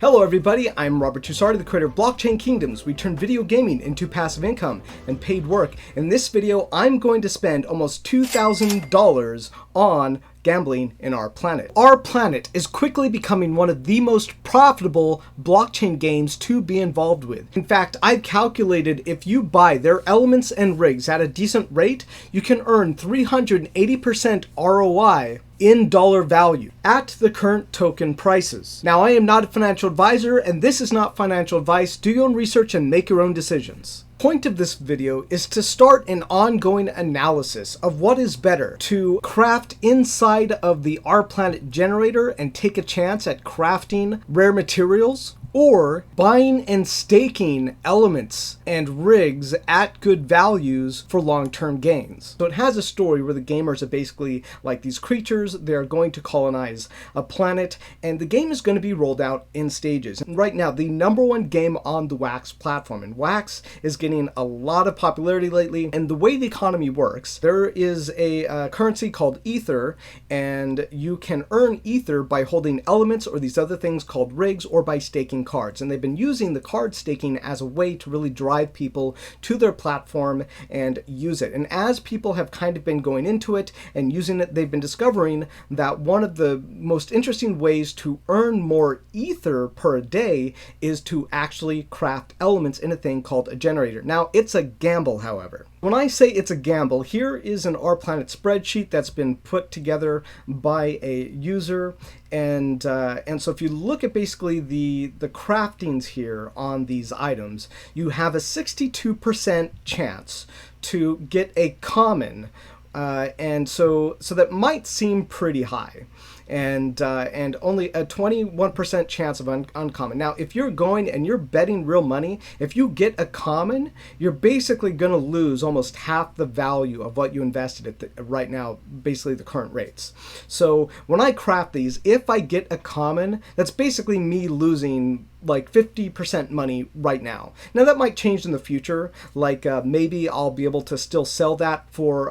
Hello everybody, I'm Robert Tussardi, the creator of Blockchain Kingdoms. We turn video gaming into passive income and paid work. In this video, I'm going to spend almost $2,000 on gambling in Rplanet. Rplanet is quickly becoming one of the most profitable blockchain games to be involved with. In fact, I've calculated if you buy their elements and rigs at a decent rate, you can earn 380% ROI in dollar value at the current token prices. Now, I am not a financial advisor, and this is not financial advice. Do your own research and make your own decisions. Point of this video is to start an ongoing analysis of what is better, to craft inside of the Rplanet generator and take a chance at crafting rare materials, or buying and staking elements and rigs at good values for long-term gains. So it has a story where the gamers are basically like these creatures. They're going to colonize a planet, and the game is going to be rolled out in stages. And right now, the #1 game on the Wax platform, and Wax is getting a lot of popularity lately. And the way the economy works, there is a currency called aether, and you can earn aether by holding elements or these other things called rigs, or by staking cards. And they've been using the card staking as a way to really drive people to their platform and use it. And as people have kind of been going into it and using it, they've been discovering that one of the most interesting ways to earn more aether per day is to actually craft elements in a thing called a generator. Now, it's a gamble, however. When I say it's a gamble, here is an Rplanet spreadsheet that's been put together by a user, and so if you look at basically the craftings here on these items, you have a 62% chance to get a common, and so that might seem pretty high. And only a 21% chance of uncommon. Now, if you're going and you're betting real money, if you get a common, you're basically going to lose almost half the value of what you invested at right now, basically the current rates. So when I craft these, if I get a common, that's basically me losing like 50% money right now. Now that might change in the future. Like maybe I'll be able to still sell that for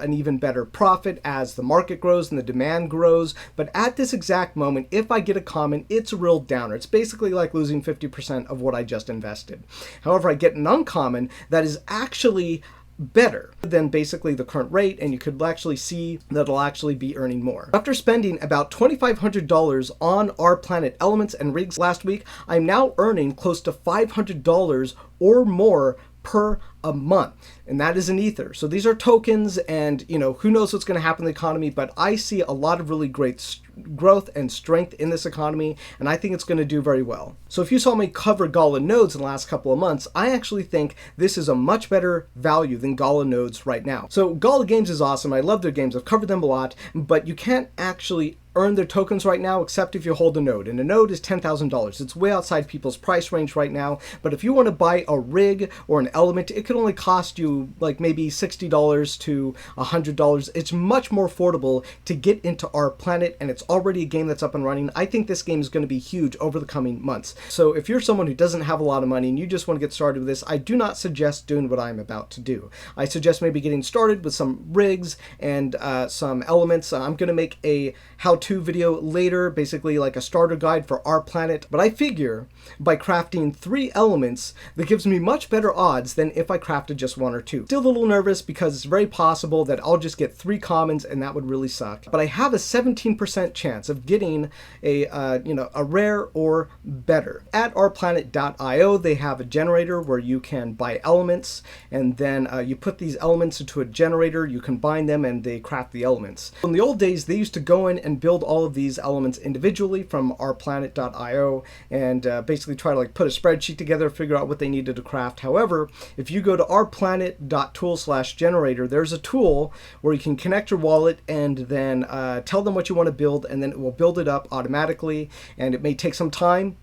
an even better profit as the market grows and the demand grows. But at this exact moment, if I get a common, it's a real downer. It's basically like losing 50% of what I just invested. However, I get an uncommon that is actually better than basically the current rate, and you could actually see that it'll actually be earning more. After spending about $2,500 on Rplanet elements and rigs last week, I'm now earning close to $500 or more per a month, and that is an ether. So these are tokens, and who knows what's going to happen in the economy, but I see a lot of really great growth and strength in this economy, and I think it's going to do very well. So if you saw me cover Gala nodes in the last couple of months, I actually think this is a much better value than Gala nodes right now. So Gala Games is awesome. I love their games. I've covered them a lot, but you can't actually earn their tokens right now except if you hold a node, and a node is $10,000. It's way outside people's price range right now, but if you want to buy a rig or an element, it could only cost you like maybe $60 to $100. It's much more affordable to get into Rplanet, and it's already a game that's up and running. I think this game is going to be huge over the coming months. So if you're someone who doesn't have a lot of money and you just want to get started with this, I do not suggest doing what I'm about to do. I suggest maybe getting started with some rigs and some elements. I'm going to make a how-to video later, basically like a starter guide for Rplanet, but I figure by crafting 3 elements, that gives me much better odds than if I crafted just 1 or 2. Still a little nervous because it's very possible that I'll just get 3 commons, and that would really suck. But I have a 17% chance of getting a rare or better. At rplanet.io, they have a generator where you can buy elements, and then you put these elements into a generator, you combine them, and they craft the elements. In the old days, they used to go in and build all of these elements individually from rplanet.io and basically try to like put a spreadsheet together, figure out what they needed to craft. However, if you go to rplanet.tool/generator, there's a tool where you can connect your wallet and then tell them what you want to build, and then it will build it up automatically, and it may take some time,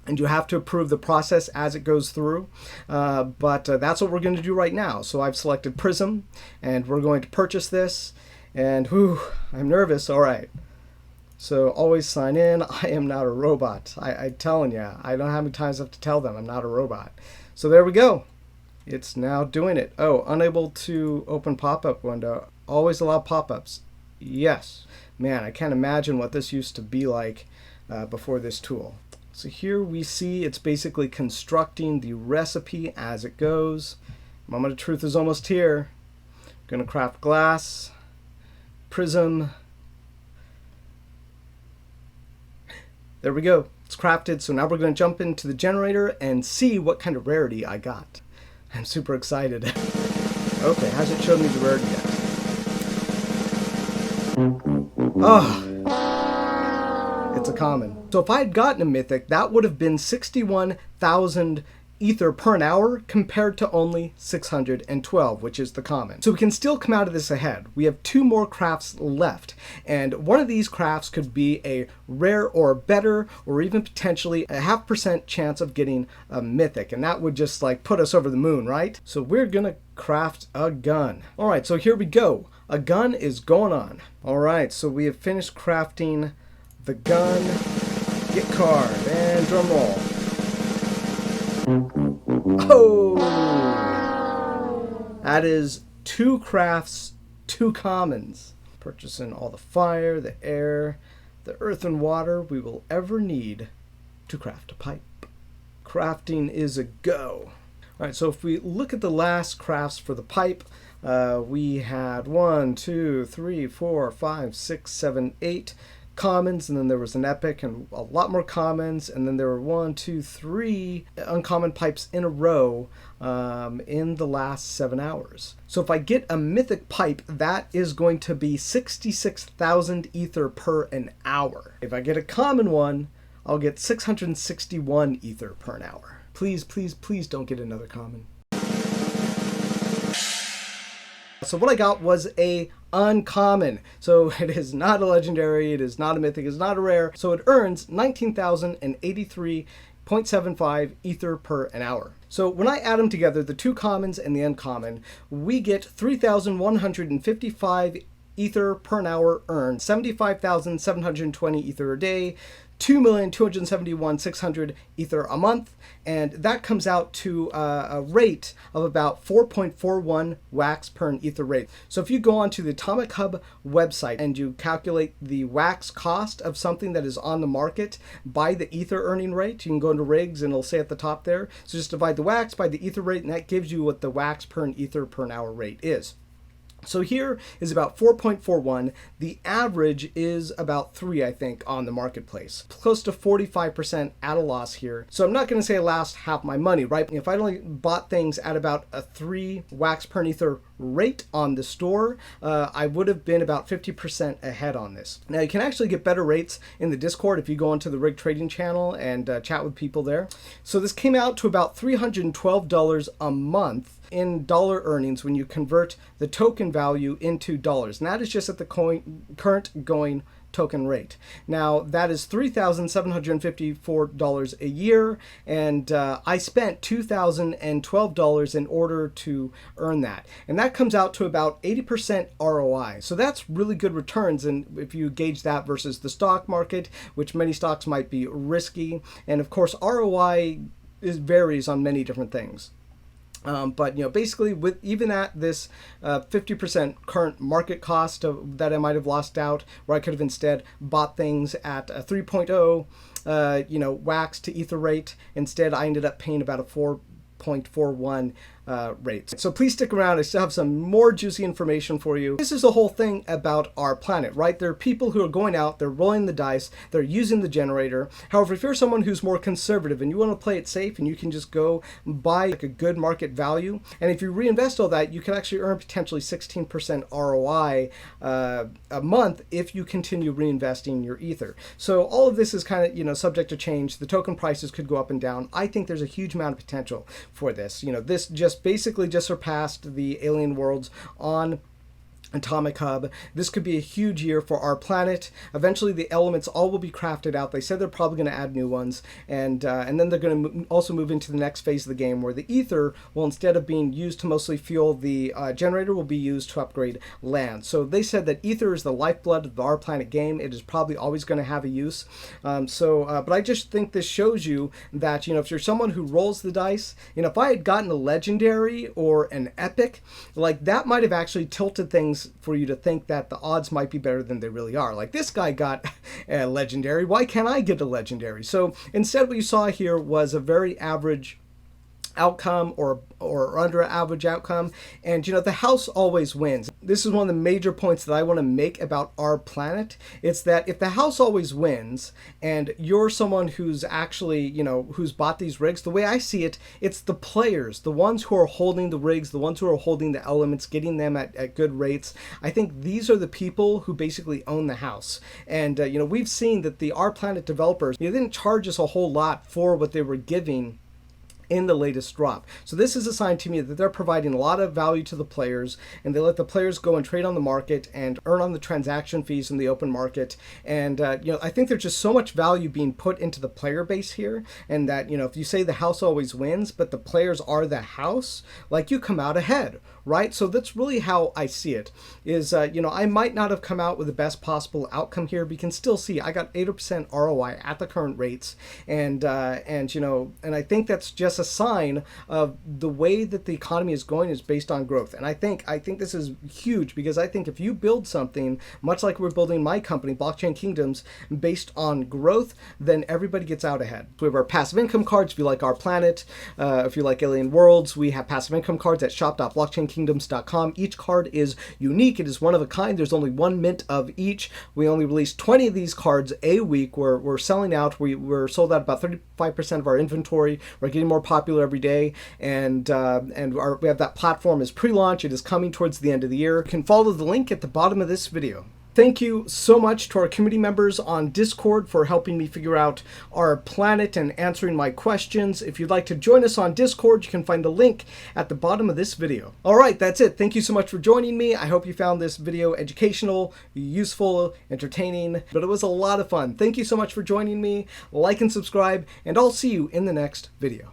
and you have to approve the process as it goes through. But that's what we're going to do right now. So I've selected Prism, and we're going to purchase this, and whew, I'm nervous. All right. So always sign in. I am not a robot. I'm telling you, I don't have any times I have to tell them I'm not a robot. So there we go. It's now doing it. Oh, unable to open pop-up window. Always allow pop-ups. Yes. Man, I can't imagine what this used to be like before this tool. So here we see it's basically constructing the recipe as it goes. Moment of truth is almost here. Gonna craft glass, prism. There we go. It's crafted. So now we're going to jump into the generator and see what kind of rarity I got. I'm super excited. Okay, hasn't shown me the rarity yet. Oh, it's a common. So if I had gotten a mythic, that would have been 61,000 ether per an hour compared to only 612, which is the common. So we can still come out of this ahead. We have 2 more crafts left, and one of these crafts could be a rare or better, or even potentially a 0.5% chance of getting a mythic, and that would just like put us over the moon, right? So we're gonna craft a gun. All right, so here we go. A gun is going on. All right, so we have finished crafting the gun. Get card and drum roll. Oh, that is 2 crafts, 2 commons. Purchasing all the fire, the air, the earth and water we will ever need to craft a pipe. Crafting is a go. All right, so if we look at the last crafts for the pipe, we had 1, 2, 3, 4, 5, 6, 7, 8 commons, and then there was an epic and a lot more commons, and then there were 1, 2, 3 uncommon pipes in a row in the last 7 hours. So if I get a mythic pipe, that is going to be 66,000 ether per an hour. If I get a common one, I'll get 661 ether per an hour. Please, please, please don't get another common. So what I got was a uncommon. So it is not a legendary, it is not a mythic, it's not a rare. So it earns 19,083.75 ether per an hour. So when I add them together, the 2 commons and the uncommon, we get 3,155 ether per an hour earned, 75,720 ether a day, 2,271,600 ether a month, and that comes out to a rate of about 4.41 wax per an ether rate. So if you go onto the Atomic Hub website and you calculate the wax cost of something that is on the market by the ether earning rate, you can go into rigs and it'll say at the top there. So just divide the wax by the ether rate, and that gives you what the wax per an ether per an hour rate is. So here is about 4.41. The average is about 3, I think, on the marketplace. Close to 45% at a loss here. So I'm not going to say I lost half my money, right? If I'd only bought things at about a 3 wax per ether rate on the store, I would have been about 50% ahead on this. Now you can actually get better rates in the Discord if you go onto the rig trading channel and chat with people there. So this came out to about $312 a month in dollar earnings when you convert the token value into dollars. And that is just at the current going token rate. Now that is $3,754 a year, and I spent $2,012 in order to earn that. And that comes out to about 80% ROI. So that's really good returns, and if you gauge that versus the stock market, which many stocks might be risky. And of course ROI varies on many different things. But basically, with even at this 50% current market cost that I might have lost out, where I could have instead bought things at a 3.0, wax to ether rate. Instead, I ended up paying about a 4.41 rate. So please stick around. I still have some more juicy information for you. This is the whole thing about Rplanet, right? There are people who are going out, they're rolling the dice, they're using the generator. However, if you're someone who's more conservative and you want to play it safe and you can just go buy like a good market value, and if you reinvest all that, you can actually earn potentially 16% ROI a month if you continue reinvesting your ether. So all of this is kind of, subject to change. The token prices could go up and down. I think there's a huge amount of potential for this. This just basically just surpassed the Alien Worlds on Atomic Hub. This could be a huge year for Rplanet. Eventually the elements all will be crafted out. They said they're probably going to add new ones, and then they're going to also move into the next phase of the game where the ether will, instead of being used to mostly fuel the generator, will be used to upgrade land. So they said that ether is the lifeblood of the Rplanet game. It is probably always going to have a use. But I just think this shows you that, if you're someone who rolls the dice, if I had gotten a legendary or an epic, like that might have actually tilted things things for you to think that the odds might be better than they really are. Like this guy got a legendary. Why can't I get a legendary? So instead what you saw here was a very average outcome or under average outcome, and the house always wins. This is one of the major points that I want to make about Rplanet. It's that if the house always wins and you're someone who's actually who's bought these rigs, the way I see it, it's the players, the ones who are holding the rigs, the ones who are holding the elements, getting them at good rates. I think these are the people who basically own the house. And we've seen that the Rplanet developers, they didn't charge us a whole lot for what they were giving in the latest drop. So this is a sign to me that they're providing a lot of value to the players, and they let the players go and trade on the market and earn on the transaction fees in the open market. And I think there's just so much value being put into the player base here, and that if you say the house always wins, but the players are the house, like you come out ahead, right? So that's really how I see it. Is I might not have come out with the best possible outcome here, but you can still see I got 80% ROI at the current rates, and I think that's just a sign of the way that the economy is going is based on growth. And I think this is huge, because I think if you build something much like we're building my company, Blockchain Kingdoms, based on growth, then everybody gets out ahead. We have our passive income cards. If you like Rplanet, if you like Alien Worlds, we have passive income cards at shop.blockchainkingdoms.com. Each card is unique. It is one of a kind. There's only one mint of each. We only release 20 of these cards a week. We're selling out. We're sold out about 35% of our inventory. We're getting more popular every day, and we have that platform is pre-launch. It is coming towards the end of the year. You can follow the link at the bottom of this video. Thank you so much to our community members on Discord for helping me figure out Rplanet and answering my questions. If you'd like to join us on Discord, you can find the link at the bottom of this video. All right, that's it. Thank you so much for joining me. I hope you found this video educational, useful, entertaining, but it was a lot of fun. Thank you so much for joining me. Like and subscribe, and I'll see you in the next video.